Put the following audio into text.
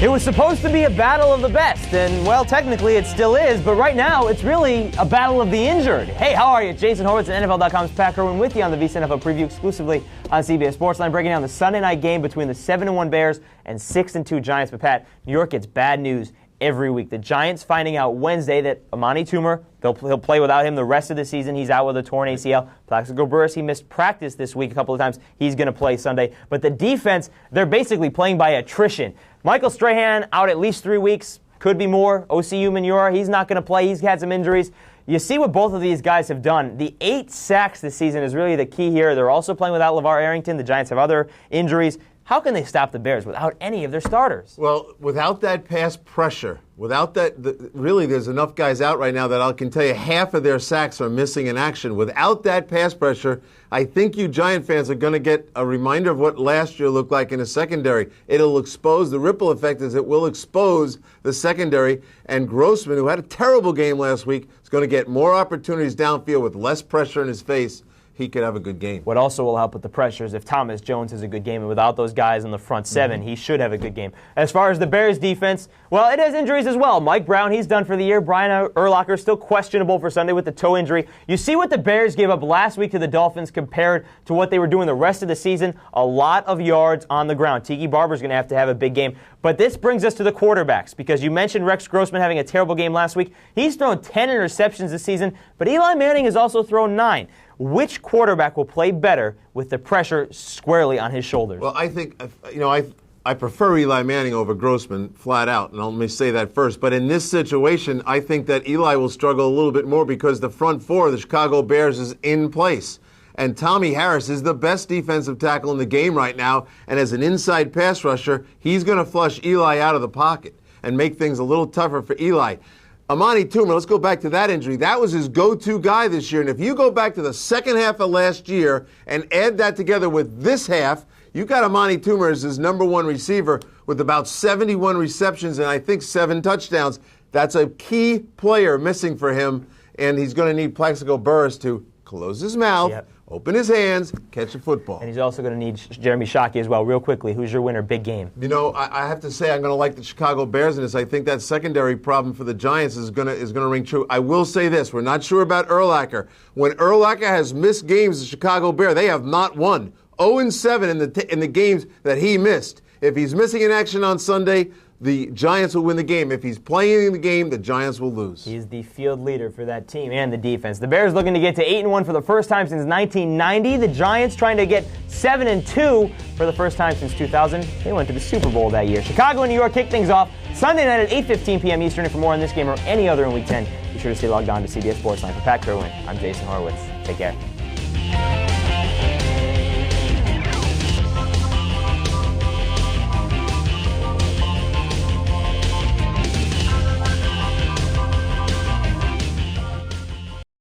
It was supposed to be a battle of the best, and, well, technically it still is, but right now it's really a battle of the injured. Hey, how are you? Jason Horwitz at NFL.com's Pat Kerwin with you on the VSiN NFL Preview exclusively on CBS Sportsline, breaking down the Sunday night game between the 7-1 Bears and 6-2 Giants. But, Pat, New York gets bad news every week. The Giants finding out Wednesday that Amani Toomer, he'll play without him the rest of the season. He's out with a torn ACL. Plaxico Burress, he missed practice this week a couple of times. He's going to play Sunday. But the defense, they're basically playing by attrition. Michael Strahan out at least 3 weeks, could be more. Osi Umenyiora, he's not going to play. He's had some injuries. You see what both of these guys have done. The 8 sacks this season is really the key here. They're also playing without LeVar Arrington. The Giants have other injuries. How can they stop the Bears without any of their starters? Well, without that pass pressure, without that, really there's enough guys out right now that I can tell you half of their sacks are missing in action. Without that pass pressure, I think you Giant fans are going to get a reminder of what last year looked like in the secondary. It'll expose, the ripple effect is it will expose the secondary, and Grossman, who had a terrible game last week, is going to get more opportunities downfield with less pressure in his face. He could have a good game. What also will help with the pressure is if Thomas Jones has a good game, and without those guys in the front seven, he should have a good game. As far as the Bears defense, well, it has injuries as well. Mike Brown, he's done for the year. Brian Urlacher still questionable for Sunday with the toe injury. You see what the Bears gave up last week to the Dolphins compared to what they were doing the rest of the season. A lot of yards on the ground. Tiki Barber's going to have a big game. But this brings us to the quarterbacks, because you mentioned Rex Grossman having a terrible game last week. He's thrown 10 interceptions this season, but Eli Manning has also thrown 9. Which quarterback will play better with the pressure squarely on his shoulders? Well, I think, I prefer Eli Manning over Grossman, flat out, and let me say that first. But in this situation, I think that Eli will struggle a little bit more because the front four of the Chicago Bears is in place. And Tommy Harris is the best defensive tackle in the game right now, and as an inside pass rusher, he's going to flush Eli out of the pocket and make things a little tougher for Eli. Amani Toomer, let's go back to that injury. That was his go-to guy this year. And if you go back to the second half of last year and add that together with this half, you got Amani Toomer as his number one receiver with about 71 receptions and I think 7 touchdowns. That's a key player missing for him, and he's going to need Plaxico Burress to close his mouth, open his hands, catch a football. And he's also going to need Jeremy Shockey as well. Real quickly, who's your winner? Big game. You know, I have to say I'm going to like the Chicago Bears in this. I think that secondary problem for the Giants is going to ring true. I will say this. We're not sure about Urlacher. When Urlacher has missed games, the Chicago Bears, they have not won. 0-7 in the games that he missed. If he's missing in action on Sunday, the Giants will win the game. If he's playing in the game, the Giants will lose. He's the field leader for that team and the defense. The Bears looking to get to 8-1 for the first time since 1990. The Giants trying to get 7-2 for the first time since 2000. They went to the Super Bowl that year. Chicago and New York kick things off Sunday night at 8:15 p.m. Eastern. And for more on this game or any other in Week 10, be sure to stay logged on to CBS Sportsline. For Pat Kerwin, I'm Jason Horwitz. Take care.